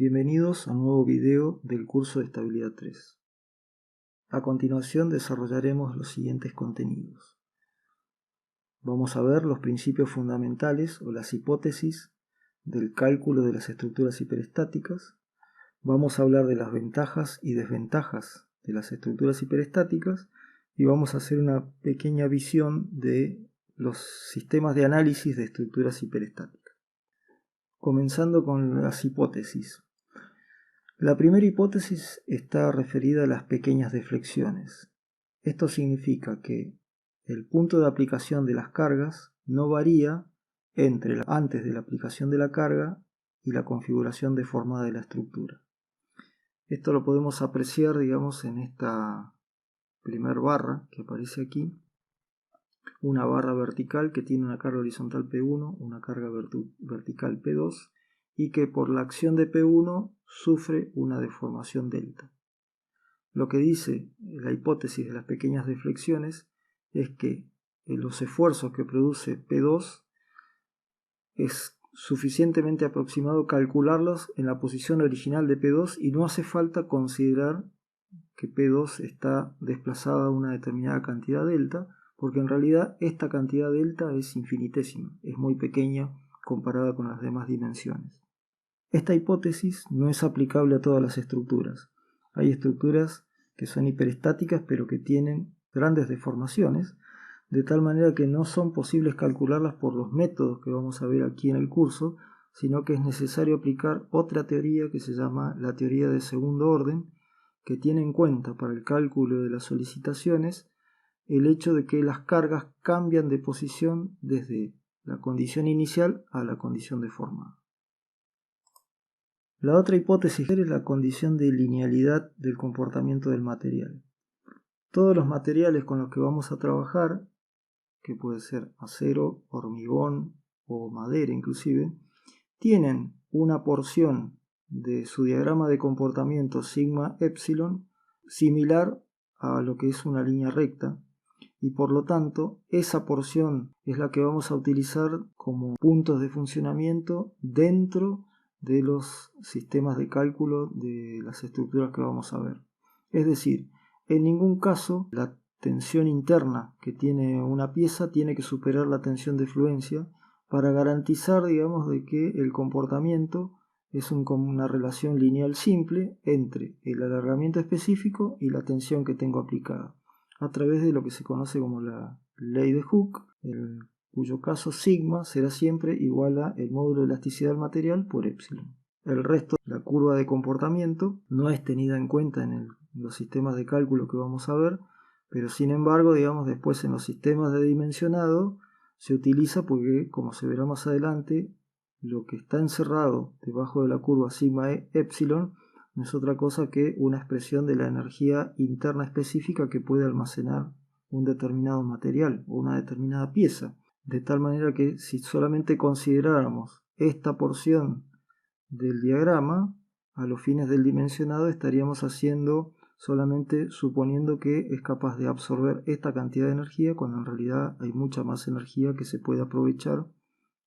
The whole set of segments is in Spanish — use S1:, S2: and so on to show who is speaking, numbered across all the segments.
S1: Bienvenidos a un nuevo video del curso de Estabilidad 3. A continuación desarrollaremos los siguientes contenidos. Vamos a ver los principios fundamentales o las hipótesis del cálculo de las estructuras hiperestáticas. Vamos a hablar de las ventajas y desventajas de las estructuras hiperestáticas y vamos a hacer una pequeña visión de los sistemas de análisis de estructuras hiperestáticas. Comenzando con las hipótesis. La primera hipótesis está referida a las pequeñas deflexiones. Esto significa que el punto de aplicación de las cargas no varía entre antes de la aplicación de la carga y la configuración deformada de la estructura. Esto lo podemos apreciar, digamos, en esta primer barra que aparece aquí. Una barra vertical que tiene una carga horizontal P1, una carga vertical P2 y que por la acción de P1 sufre una deformación delta. Lo que dice la hipótesis de las pequeñas deflexiones es que los esfuerzos que produce P2 es suficientemente aproximado calcularlos en la posición original de P2 y no hace falta considerar que P2 está desplazada a una determinada cantidad delta, porque en realidad esta cantidad delta es infinitésima, es muy pequeña comparada con las demás dimensiones. Esta hipótesis no es aplicable a todas las estructuras. Hay estructuras que son hiperestáticas pero que tienen grandes deformaciones, de tal manera que no son posibles calcularlas por los métodos que vamos a ver aquí en el curso, sino que es necesario aplicar otra teoría que se llama la teoría de segundo orden, que tiene en cuenta para el cálculo de las solicitaciones el hecho de que las cargas cambian de posición desde la condición inicial a la condición deformada. La otra hipótesis es la condición de linealidad del comportamiento del material. Todos los materiales con los que vamos a trabajar, que puede ser acero, hormigón o madera inclusive, tienen una porción de su diagrama de comportamiento sigma epsilon similar a lo que es una línea recta, y por lo tanto esa porción es la que vamos a utilizar como puntos de funcionamiento dentro de los sistemas de cálculo de las estructuras que vamos a ver. Es decir, en ningún caso la tensión interna que tiene una pieza tiene que superar la tensión de fluencia para garantizar, digamos, de que el comportamiento es una relación lineal simple entre el alargamiento específico y la tensión que tengo aplicada, a través de lo que se conoce como la ley de Hooke, en cuyo caso sigma será siempre igual a el módulo de elasticidad del material por epsilon. El resto de la curva de comportamiento no es tenida en cuenta en los sistemas de cálculo que vamos a ver, pero sin embargo, digamos, después en los sistemas de dimensionado se utiliza porque, como se verá más adelante, lo que está encerrado debajo de la curva sigma epsilon no es otra cosa que una expresión de la energía interna específica que puede almacenar un determinado material o una determinada pieza, de tal manera que si solamente consideráramos esta porción del diagrama, a los fines del dimensionado estaríamos haciendo solamente suponiendo que es capaz de absorber esta cantidad de energía, cuando en realidad hay mucha más energía que se puede aprovechar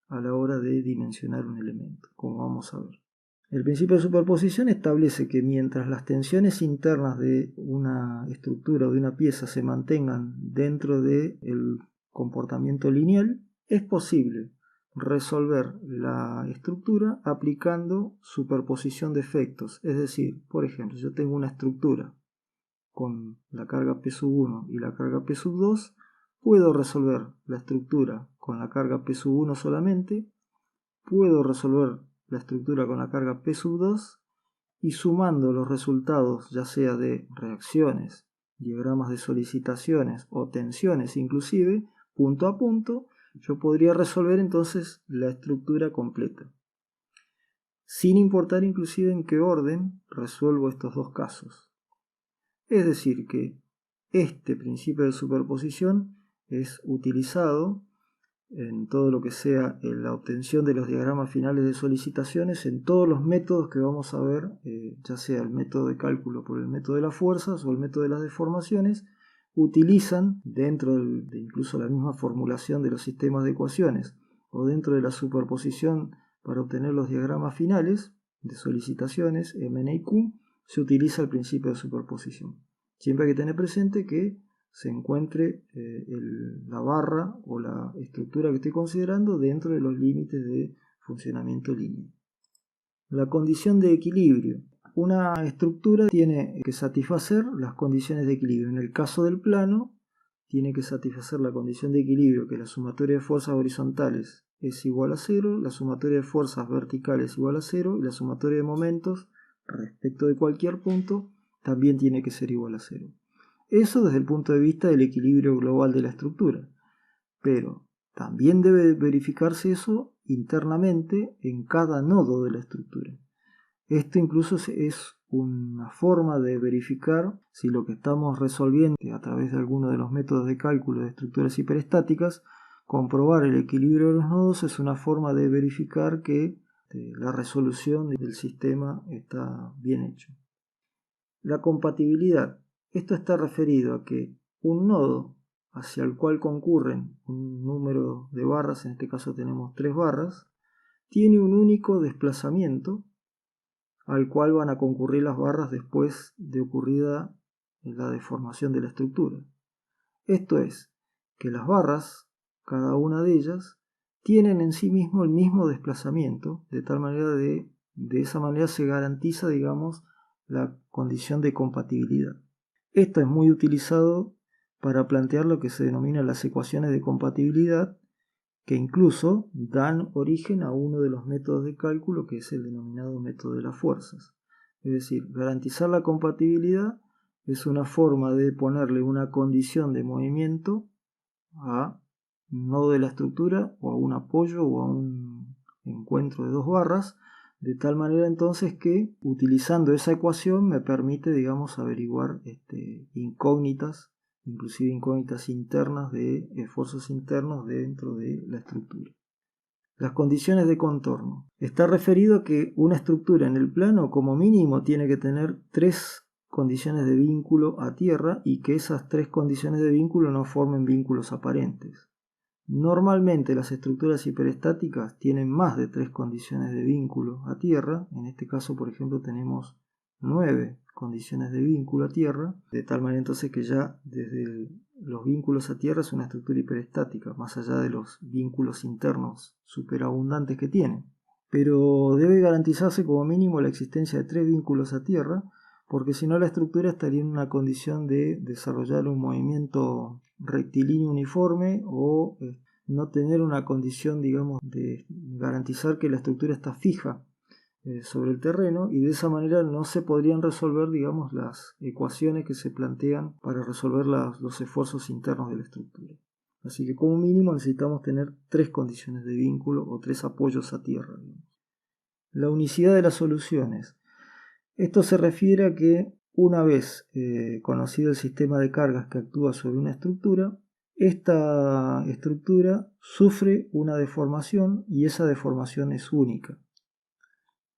S1: a la hora de dimensionar un elemento, como vamos a ver. El principio de superposición establece que mientras las tensiones internas de una estructura o de una pieza se mantengan dentro del comportamiento lineal, es posible resolver la estructura aplicando superposición de efectos. Es decir, por ejemplo, yo tengo una estructura con la carga P1 y la carga P2, puedo resolver la estructura con la carga P1 solamente, puedo resolver la estructura con la carga P2 y sumando los resultados ya sea de reacciones, diagramas de solicitaciones o tensiones inclusive, punto a punto, yo podría resolver entonces la estructura completa, sin importar inclusive en qué orden resuelvo estos dos casos. Es decir, que este principio de superposición es utilizado en todo lo que sea la obtención de los diagramas finales de solicitaciones, en todos los métodos que vamos a ver, ya sea el método de cálculo por el método de las fuerzas o el método de las deformaciones, utilizan dentro de incluso la misma formulación de los sistemas de ecuaciones o dentro de la superposición para obtener los diagramas finales, de solicitaciones, MN y Q, se utiliza el principio de superposición. Siempre hay que tener presente que se encuentre la barra o la estructura que estoy considerando dentro de los límites de funcionamiento lineal. La condición de equilibrio. Una estructura tiene que satisfacer las condiciones de equilibrio. En el caso del plano, tiene que satisfacer la condición de equilibrio, que la sumatoria de fuerzas horizontales es igual a 0, la sumatoria de fuerzas verticales es igual a 0 y la sumatoria de momentos respecto de cualquier punto también tiene que ser igual a 0. Eso desde el punto de vista del equilibrio global de la estructura. Pero también debe verificarse eso internamente en cada nodo de la estructura. Esto incluso es una forma de verificar si lo que estamos resolviendo a través de alguno de los métodos de cálculo de estructuras hiperestáticas, comprobar el equilibrio de los nodos es una forma de verificar que la resolución del sistema está bien hecha. La compatibilidad. Esto está referido a que un nodo hacia el cual concurren un número de barras, en este caso tenemos 3 barras, tiene un único desplazamiento al cual van a concurrir las barras después de ocurrida la deformación de la estructura. Esto es, que las barras, cada una de ellas, tienen en sí mismo el mismo desplazamiento, de tal manera de esa manera se garantiza, digamos, la condición de compatibilidad. Esto es muy utilizado para plantear lo que se denomina las ecuaciones de compatibilidad, que incluso dan origen a uno de los métodos de cálculo, que es el denominado método de las fuerzas. Es decir, garantizar la compatibilidad es una forma de ponerle una condición de movimiento a un nodo de la estructura o a un apoyo o a un encuentro de 2 barras, de tal manera entonces que utilizando esa ecuación me permite, digamos, averiguar incógnitas, inclusive incógnitas internas de esfuerzos internos dentro de la estructura. Las condiciones de contorno. Está referido a que una estructura en el plano como mínimo tiene que tener 3 condiciones de vínculo a tierra y que esas 3 condiciones de vínculo no formen vínculos aparentes. Normalmente las estructuras hiperestáticas tienen más de 3 condiciones de vínculo a tierra. En este caso, por ejemplo, tenemos 9 condiciones de vínculo a tierra, de tal manera entonces que ya desde los vínculos a tierra es una estructura hiperestática, más allá de los vínculos internos superabundantes que tiene. Pero debe garantizarse como mínimo la existencia de 3 vínculos a tierra, porque si no la estructura estaría en una condición de desarrollar un movimiento rectilíneo uniforme o no tener una condición, digamos, de garantizar que la estructura está fija sobre el terreno, y de esa manera no se podrían resolver, digamos, las ecuaciones que se plantean para resolver los esfuerzos internos de la estructura. Así que como mínimo necesitamos tener 3 condiciones de vínculo o 3 apoyos a tierra, digamos. La unicidad de las soluciones. Esto se refiere a que una vez conocido el sistema de cargas que actúa sobre una estructura, esta estructura sufre una deformación y esa deformación es única.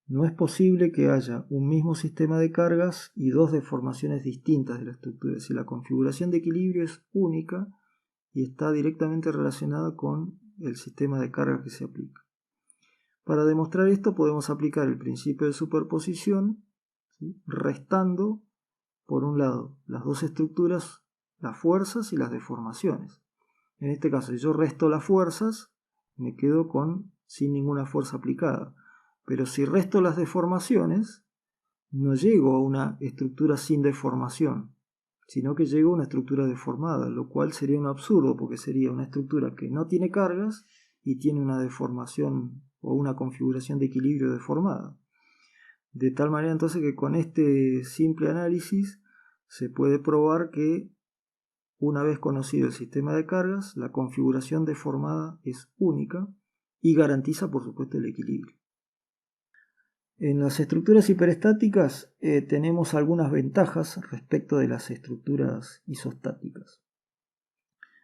S1: No es posible que haya un mismo sistema de cargas y 2 deformaciones distintas de la estructura. Si la configuración de equilibrio es única y está directamente relacionada con el sistema de cargas que se aplica. Para demostrar esto podemos aplicar el principio de superposición, ¿sí?, restando, por un lado, las 2 estructuras, las fuerzas y las deformaciones. En este caso, si yo resto las fuerzas, me quedo sin ninguna fuerza aplicada. Pero si resto las deformaciones, no llego a una estructura sin deformación, sino que llego a una estructura deformada, lo cual sería un absurdo, porque sería una estructura que no tiene cargas y tiene una deformación o una configuración de equilibrio deformada. De tal manera entonces que con este simple análisis se puede probar que una vez conocido el sistema de cargas, la configuración deformada es única y garantiza por supuesto el equilibrio. En las estructuras hiperestáticas tenemos algunas ventajas respecto de las estructuras isostáticas.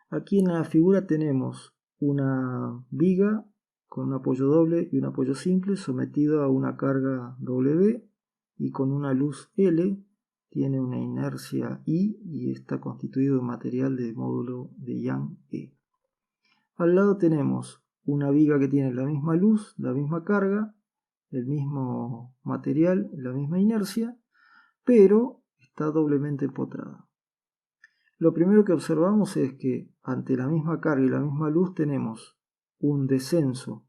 S1: Aquí en la figura tenemos una viga con un apoyo doble y un apoyo simple sometido a una carga W y con una luz L, tiene una inercia I y está constituido de material de módulo de Young E. Al lado tenemos una viga que tiene la misma luz, la misma carga, el mismo material, la misma inercia, pero está doblemente empotrada. Lo primero que observamos es que ante la misma carga y la misma luz tenemos un descenso.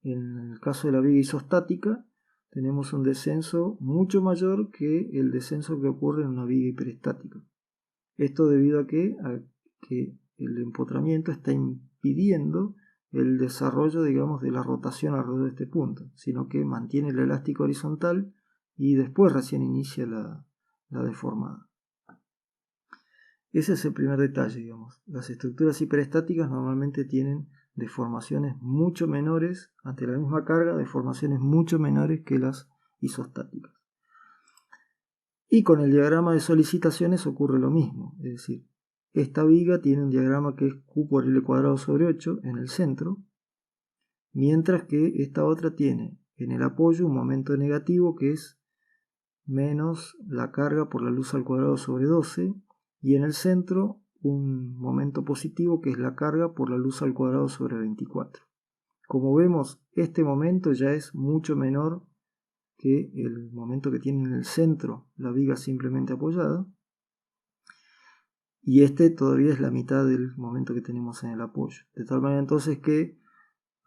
S1: En el caso de la viga isostática tenemos un descenso mucho mayor que el descenso que ocurre en una viga hiperestática. Esto debido a que el empotramiento está impidiendo el desarrollo, digamos, de la rotación alrededor de este punto, sino que mantiene el elástico horizontal y después recién inicia la deformada. Ese es el primer detalle, digamos. Las estructuras hiperestáticas normalmente tienen deformaciones mucho menores, ante la misma carga, deformaciones mucho menores que las isostáticas. Y con el diagrama de solicitaciones ocurre lo mismo, es decir, esta viga tiene un diagrama que es Q por L cuadrado sobre 8 en el centro, mientras que esta otra tiene en el apoyo un momento negativo que es menos la carga por la luz al cuadrado sobre 12, y en el centro un momento positivo que es la carga por la luz al cuadrado sobre 24. Como vemos, este momento ya es mucho menor que el momento que tiene en el centro la viga simplemente apoyada, y este todavía es la mitad del momento que tenemos en el apoyo. De tal manera entonces que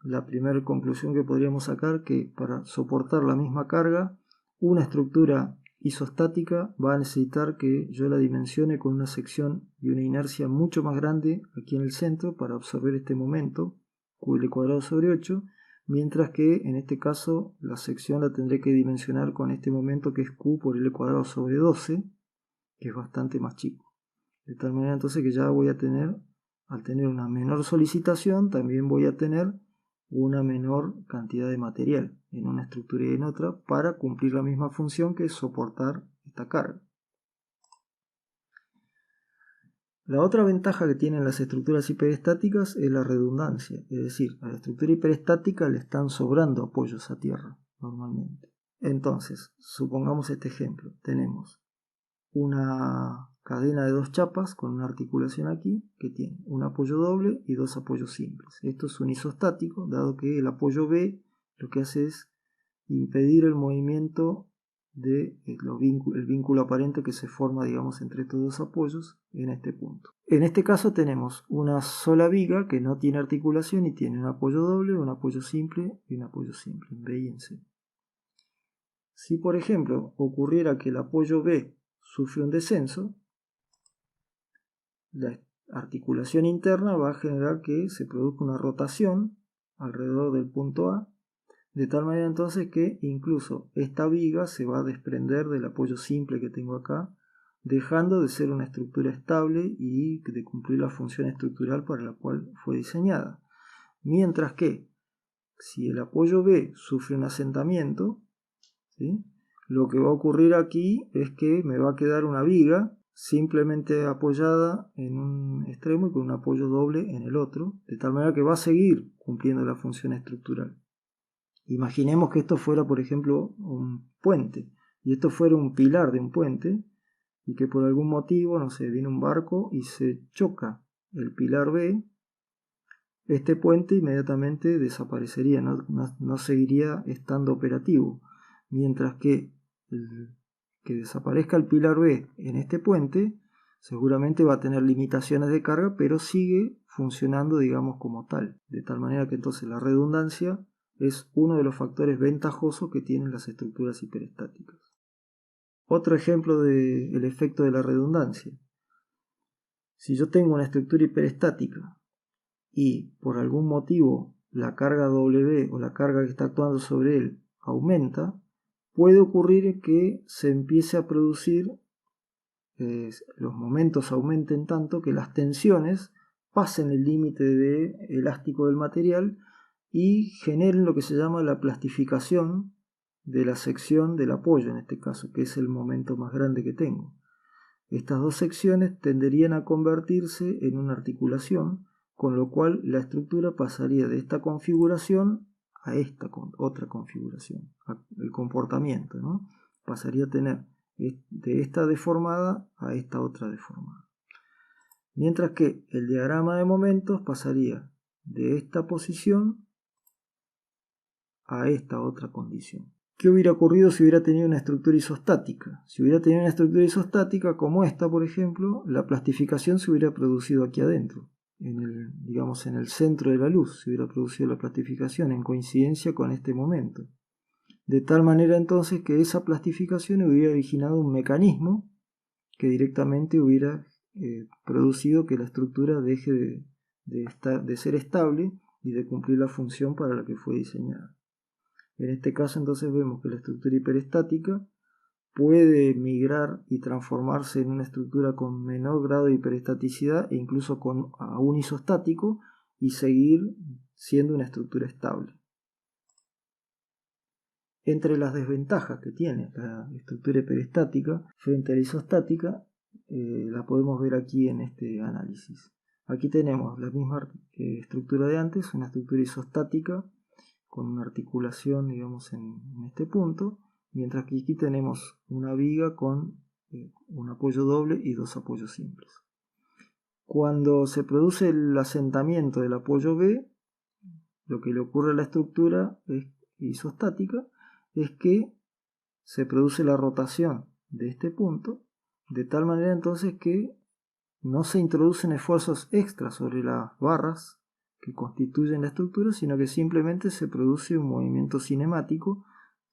S1: la primera conclusión que podríamos sacar que para soportar la misma carga, una estructura isostática va a necesitar que yo la dimensione con una sección y una inercia mucho más grande aquí en el centro para absorber este momento, QL cuadrado sobre 8, mientras que en este caso la sección la tendré que dimensionar con este momento que es Q por L cuadrado sobre 12, que es bastante más chico. De tal manera entonces que ya voy a tener, al tener una menor solicitación, también voy a tener una menor cantidad de material en una estructura y en otra para cumplir la misma función que es soportar esta carga. La otra ventaja que tienen las estructuras hiperestáticas es la redundancia, es decir, a la estructura hiperestática le están sobrando apoyos a tierra normalmente. Entonces, supongamos este ejemplo, tenemos una cadena de dos chapas con una articulación aquí que tiene un apoyo doble y dos apoyos simples. Esto es un isostático, dado que el apoyo B lo que hace es impedir el movimiento del vínculo aparente que se forma, digamos, entre estos dos apoyos en este punto. En este caso tenemos una sola viga que no tiene articulación y tiene un apoyo doble, un apoyo simple y un apoyo simple en B y en C. Si por ejemplo ocurriera que el apoyo B sufre un descenso, la articulación interna va a generar que se produzca una rotación alrededor del punto A, de tal manera entonces que incluso esta viga se va a desprender del apoyo simple que tengo acá, dejando de ser una estructura estable y de cumplir la función estructural para la cual fue diseñada. Mientras que si el apoyo B sufre un asentamiento, ¿sí?, lo que va a ocurrir aquí es que me va a quedar una viga simplemente apoyada en un extremo y con un apoyo doble en el otro, de tal manera que va a seguir cumpliendo la función estructural. Imaginemos que esto fuera, por ejemplo, un puente, y esto fuera un pilar de un puente, y que por algún motivo, no sé, viene un barco y se choca el pilar B, este puente inmediatamente desaparecería, no seguiría estando operativo, mientras que desaparezca el pilar B en este puente, seguramente va a tener limitaciones de carga, pero sigue funcionando, digamos, como tal, de tal manera que entonces la redundancia es uno de los factores ventajosos que tienen las estructuras hiperestáticas. Otro ejemplo del efecto de la redundancia. Si yo tengo una estructura hiperestática y por algún motivo la carga W o la carga que está actuando sobre él aumenta, puede ocurrir que se empiece a producir, los momentos aumenten tanto que las tensiones pasen el límite de elástico del material y generen lo que se llama la plastificación de la sección del apoyo, en este caso, que es el momento más grande que tengo. Estas dos secciones tenderían a convertirse en una articulación, con lo cual la estructura pasaría de esta configuración a esta otra configuración, el comportamiento, ¿no? Pasaría a tener de esta deformada a esta otra deformada. Mientras que el diagrama de momentos pasaría de esta posición a esta otra condición. ¿Qué hubiera ocurrido si hubiera tenido una estructura isostática? Si hubiera tenido una estructura isostática como esta, por ejemplo, la plastificación se hubiera producido aquí adentro, digamos en el centro de la luz, se hubiera producido la plastificación en coincidencia con este momento. De tal manera entonces que esa plastificación hubiera originado un mecanismo que directamente hubiera producido que la estructura deje de ser estable y de cumplir la función para la que fue diseñada. En este caso entonces vemos que la estructura hiperestática puede migrar y transformarse en una estructura con menor grado de hiperestaticidad e incluso a un isostático y seguir siendo una estructura estable. Entre las desventajas que tiene la estructura hiperestática frente a la isostática, la podemos ver aquí en este análisis. Aquí tenemos la misma estructura de antes, una estructura isostática con una articulación, digamos, en este punto, mientras que aquí tenemos una viga con un apoyo doble y dos apoyos simples. Cuando se produce el asentamiento del apoyo B, lo que le ocurre a la estructura isostática es que se produce la rotación de este punto, de tal manera entonces que no se introducen esfuerzos extras sobre las barras que constituyen la estructura, sino que simplemente se produce un movimiento cinemático.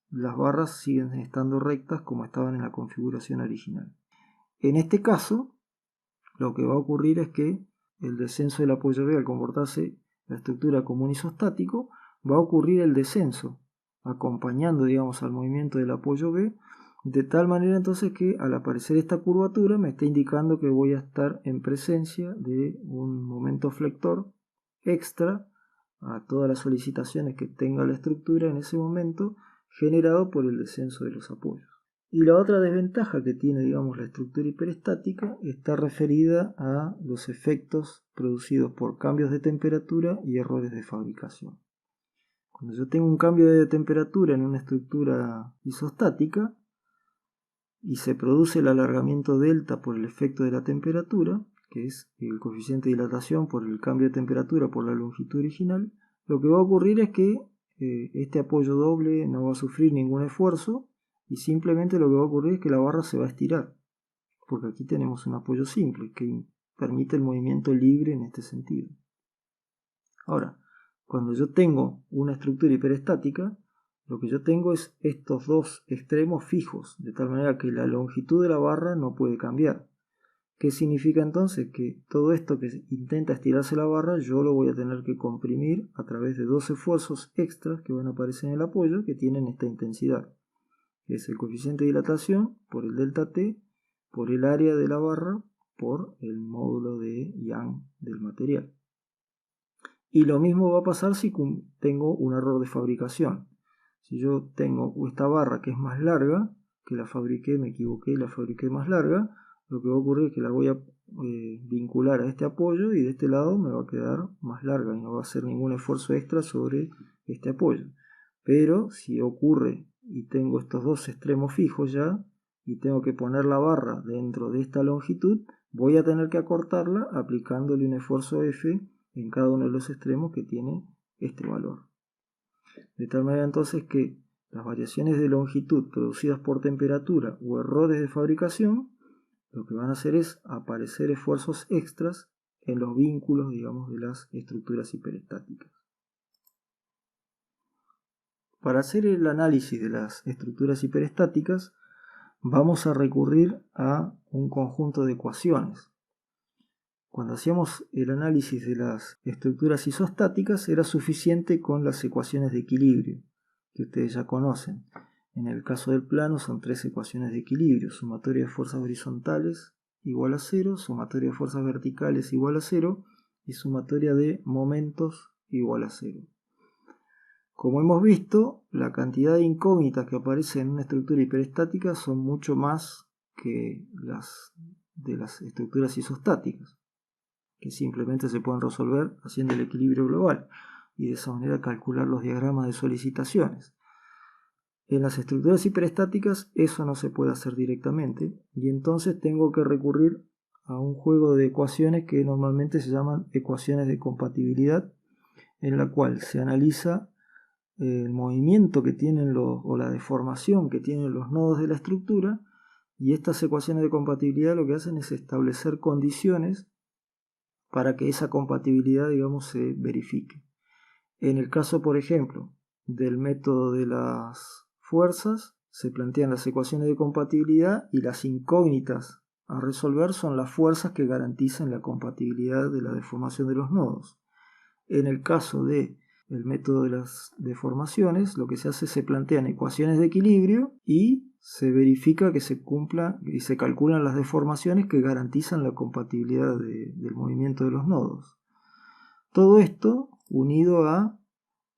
S1: Las barras siguen estando rectas como estaban en la configuración original. En este caso, lo que va a ocurrir es que el descenso del apoyo B, al comportarse la estructura como un isostático, va a ocurrir el descenso, acompañando, digamos, al movimiento del apoyo B, de tal manera entonces que al aparecer esta curvatura me está indicando que voy a estar en presencia de un momento flector extra a todas las solicitaciones que tenga la estructura en ese momento, generado por el descenso de los apoyos. Y la otra desventaja que tiene, digamos, la estructura hiperestática está referida a los efectos producidos por cambios de temperatura y errores de fabricación. Cuando yo tengo un cambio de temperatura en una estructura isostática y se produce el alargamiento delta por el efecto de la temperatura, que es el coeficiente de dilatación por el cambio de temperatura por la longitud original, lo que va a ocurrir es que este apoyo doble no va a sufrir ningún esfuerzo y simplemente lo que va a ocurrir es que la barra se va a estirar, porque aquí tenemos un apoyo simple que permite el movimiento libre en este sentido. Ahora, cuando yo tengo una estructura hiperestática, lo que yo tengo es estos dos extremos fijos, de tal manera que la longitud de la barra no puede cambiar. ¿Qué significa entonces? Que todo esto que intenta estirarse la barra, yo lo voy a tener que comprimir a través de dos esfuerzos extras que van a aparecer en el apoyo que tienen esta intensidad. Es el coeficiente de dilatación por el delta T, por el área de la barra, por el módulo de Young del material. Y lo mismo va a pasar si tengo un error de fabricación. Si yo tengo esta barra que es más larga, que la fabriqué, me equivoqué y la fabriqué más larga, lo que va a ocurrir es que la voy a vincular a este apoyo y de este lado me va a quedar más larga y no va a hacer ningún esfuerzo extra sobre este apoyo. Pero si ocurre y tengo estos dos extremos fijos ya y tengo que poner la barra dentro de esta longitud, voy a tener que acortarla aplicándole un esfuerzo F en cada uno de los extremos que tiene este valor. De tal manera entonces que las variaciones de longitud producidas por temperatura o errores de fabricación, lo que van a hacer es aparecer esfuerzos extras en los vínculos, digamos, de las estructuras hiperestáticas. Para hacer el análisis de las estructuras hiperestáticas, vamos a recurrir a un conjunto de ecuaciones. Cuando hacíamos el análisis de las estructuras isostáticas era suficiente con las ecuaciones de equilibrio, que ustedes ya conocen. En el caso del plano son tres ecuaciones de equilibrio: sumatoria de fuerzas horizontales igual a 0, sumatoria de fuerzas verticales igual a 0 y sumatoria de momentos igual a 0. Como hemos visto, la cantidad de incógnitas que aparecen en una estructura hiperestática son mucho más que las de las estructuras isostáticas, que simplemente se pueden resolver haciendo el equilibrio global y de esa manera calcular los diagramas de solicitaciones. En las estructuras hiperestáticas eso no se puede hacer directamente y entonces tengo que recurrir a un juego de ecuaciones que normalmente se llaman ecuaciones de compatibilidad, en la cual se analiza el movimiento que tienen o la deformación que tienen los nodos de la estructura, y estas ecuaciones de compatibilidad lo que hacen es establecer condiciones para que esa compatibilidad, digamos, se verifique. En el caso, por ejemplo, del método de las fuerzas, se plantean las ecuaciones de compatibilidad y las incógnitas a resolver son las fuerzas que garantizan la compatibilidad de la deformación de los nodos. En el caso del método de las deformaciones, lo que se hace es se plantean ecuaciones de equilibrio y se verifica que se cumplan y se calculan las deformaciones que garantizan la compatibilidad del movimiento de los nodos. Todo esto unido a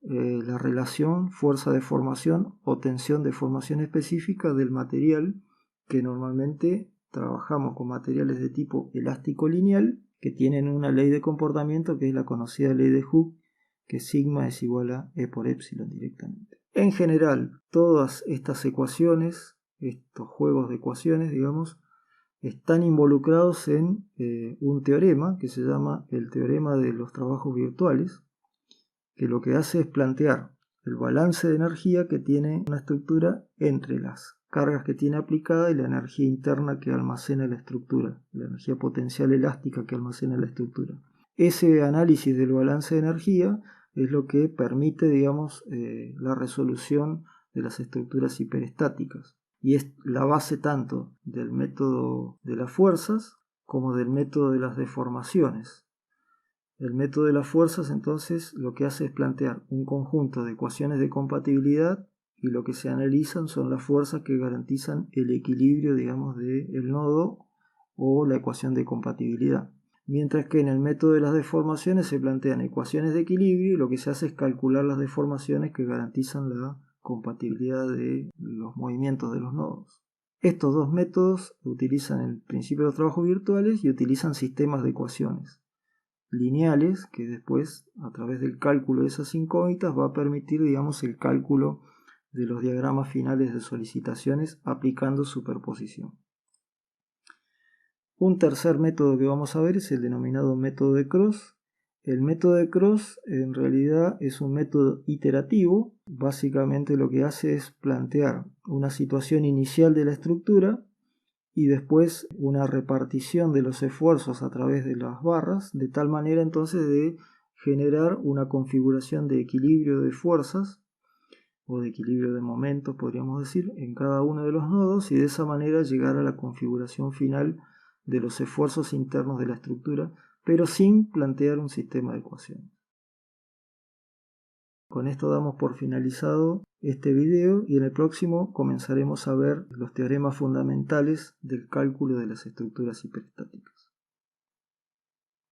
S1: la relación fuerza-deformación o tensión-deformación específica del material, que normalmente trabajamos con materiales de tipo elástico lineal que tienen una ley de comportamiento que es la conocida ley de Hooke, que sigma es igual a E por epsilon directamente. En general, todas estas ecuaciones, estos juegos de ecuaciones, digamos, están involucrados en un teorema que se llama el teorema de los trabajos virtuales, que lo que hace es plantear el balance de energía que tiene una estructura entre las cargas que tiene aplicada y la energía interna que almacena la estructura, la energía potencial elástica que almacena la estructura. Ese análisis del balance de energía es lo que permite, digamos, la resolución de las estructuras hiperestáticas. Y es la base tanto del método de las fuerzas como del método de las deformaciones. El método de las fuerzas entonces lo que hace es plantear un conjunto de ecuaciones de compatibilidad y lo que se analizan son las fuerzas que garantizan el equilibrio, digamos, del nodo o la ecuación de compatibilidad. Mientras que en el método de las deformaciones se plantean ecuaciones de equilibrio y lo que se hace es calcular las deformaciones que garantizan la compatibilidad de los movimientos de los nodos. Estos dos métodos utilizan el principio de los trabajos virtuales y utilizan sistemas de ecuaciones lineales que después, a través del cálculo de esas incógnitas, va a permitir, digamos, el cálculo de los diagramas finales de solicitaciones aplicando superposición. Un tercer método que vamos a ver es el denominado método de Cross. El método de Cross en realidad es un método iterativo. Básicamente lo que hace es plantear una situación inicial de la estructura y después una repartición de los esfuerzos a través de las barras, de tal manera entonces de generar una configuración de equilibrio de fuerzas o de equilibrio de momentos, podríamos decir, en cada uno de los nodos y de esa manera llegar a la configuración final de los esfuerzos internos de la estructura, pero sin plantear un sistema de ecuaciones. Con esto damos por finalizado este video y en el próximo comenzaremos a ver los teoremas fundamentales del cálculo de las estructuras hiperestáticas.